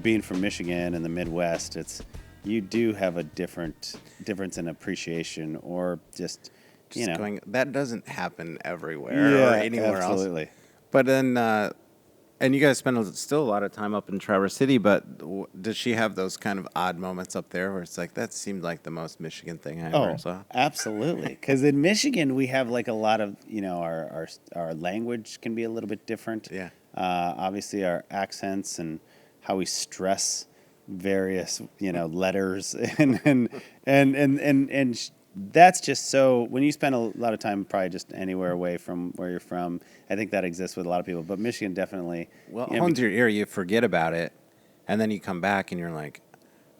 being from Michigan and the Midwest, you do have a difference in appreciation, or just that doesn't happen everywhere or anywhere absolutely. else. But then, and you guys spend still a lot of time up in Traverse City, but does she have those kind of odd moments up there where it's like, that seemed like the most Michigan thing I ever saw? Absolutely. Because in Michigan, we have like a lot of, our language can be a little bit different. Yeah. Obviously, our accents and how we stress various, letters and that's just so, when you spend a lot of time probably just anywhere away from where you're from, I think that exists with a lot of people. But Michigan definitely. Well, it hones your ear, you forget about it, and then you come back and you're like,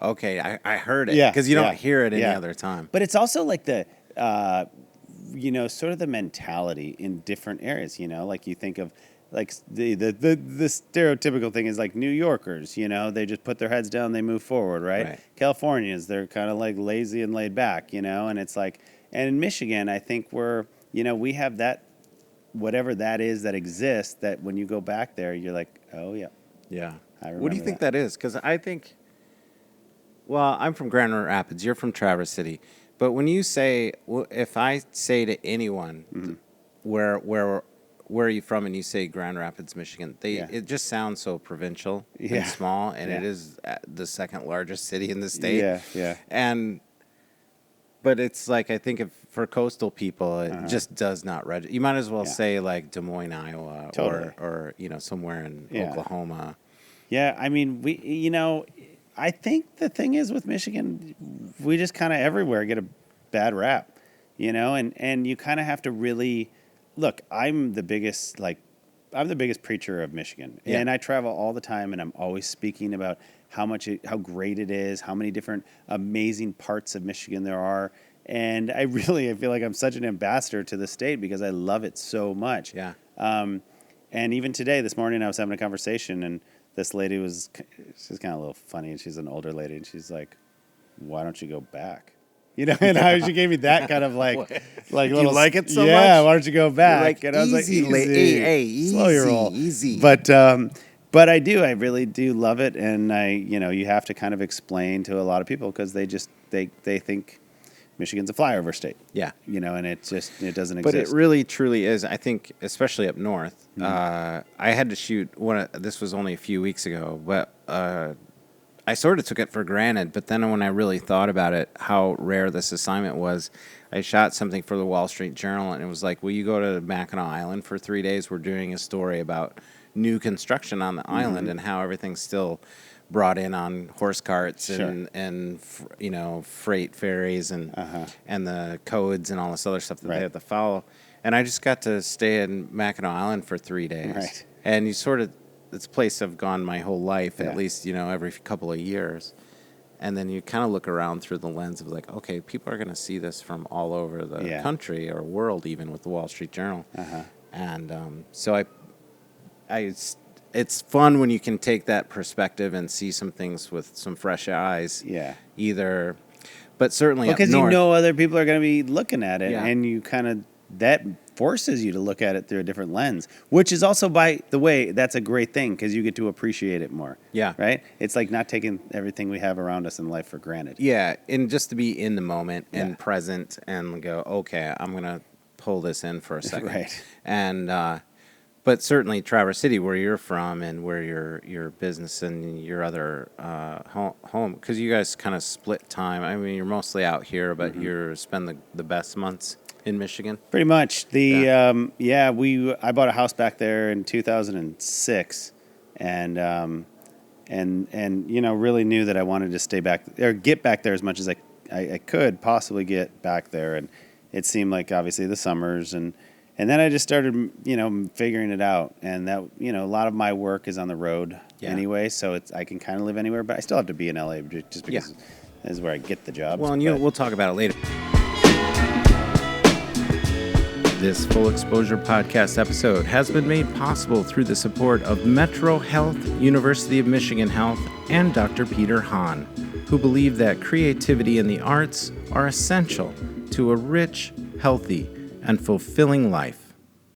okay, I heard it. Because you don't hear it any other time. But it's also like the, sort of the mentality in different areas, like you think of, like the stereotypical thing is like New Yorkers, they just put their heads down, they move forward, right? Californians, they're kind of like lazy and laid back, and it's like, and in Michigan, I think we have that, whatever that is that exists, that when you go back there, you're like, oh yeah. Yeah. I remember what do you think that is? Because I think, well, I'm from Grand Rapids, you're from Traverse City, but when you say, if I say to anyone, mm-hmm. where are you from? And you say Grand Rapids, Michigan. It just sounds so provincial and small, and it is the second largest city in the state. Yeah. But it's like, I think for coastal people, it just does not register. You might as well say like Des Moines, Iowa, or somewhere in Oklahoma. Yeah, I mean, I think the thing is with Michigan, we just kind of everywhere get a bad rap, and you kind of have to really. Look, I'm the biggest preacher of Michigan, and I travel all the time, and I'm always speaking about how great it is, how many different amazing parts of Michigan there are, and I feel like I'm such an ambassador to the state because I love it so much. Yeah. And even today, this morning, I was having a conversation, and this lady she's kind of a little funny, and she's an older lady, and she's like, "Why don't you go back?" And how she gave me that kind of like little, you like it so much? Yeah, why don't you go back? And I was like, easy, slow your roll. Easy. But I really do love it, and you have to kind of explain to a lot of people because they think Michigan's a flyover state. Yeah. And it doesn't exist. But it really, truly is. I think, especially up north, Mm-hmm. I had to shoot this was only a few weeks ago, but I sort of took it for granted, but then when I really thought about it, how rare this assignment was, I shot something for the Wall Street Journal, and it was like, will you go to Mackinac Island for 3 days? We're doing a story about new construction on the island and how everything's still brought in on horse carts and freight ferries and the codes and all this other stuff that they have to follow. And I just got to stay in Mackinac Island for 3 days. Right. And you sort of, it's a place I've gone my whole life, at least, every couple of years. And then you kind of look around through the lens of like, okay, people are going to see this from all over the country or world, even with the Wall Street Journal. And so it's fun when you can take that perspective and see some things with some fresh eyes. Yeah. But certainly because up north, other people are going to be looking at it, and you kind of, that forces you to look at it through a different lens, which is also, by the way, that's a great thing because you get to appreciate it more. Yeah. Right? It's like not taking everything we have around us in life for granted. Yeah, and just to be in the moment and present and go, okay, I'm going to pull this in for a second. Right. And, but certainly Traverse City, where you're from and where your business and your other home, because you guys kind of split time. I mean, you're mostly out here, but you spend the best months in Michigan? Pretty much. I bought a house back there in 2006, and really knew that I wanted to stay back or get back there as much as I could possibly get back there, and it seemed like obviously the summers and then I just started figuring it out, and that a lot of my work is on the road anyway, so I can kind of live anywhere, but I still have to be in LA just because this is where I get the jobs. Well, and we'll talk about it later. This Full Exposure podcast episode has been made possible through the support of Metro Health, University of Michigan Health, and Dr. Peter Hahn, who believe that creativity and the arts are essential to a rich, healthy, and fulfilling life.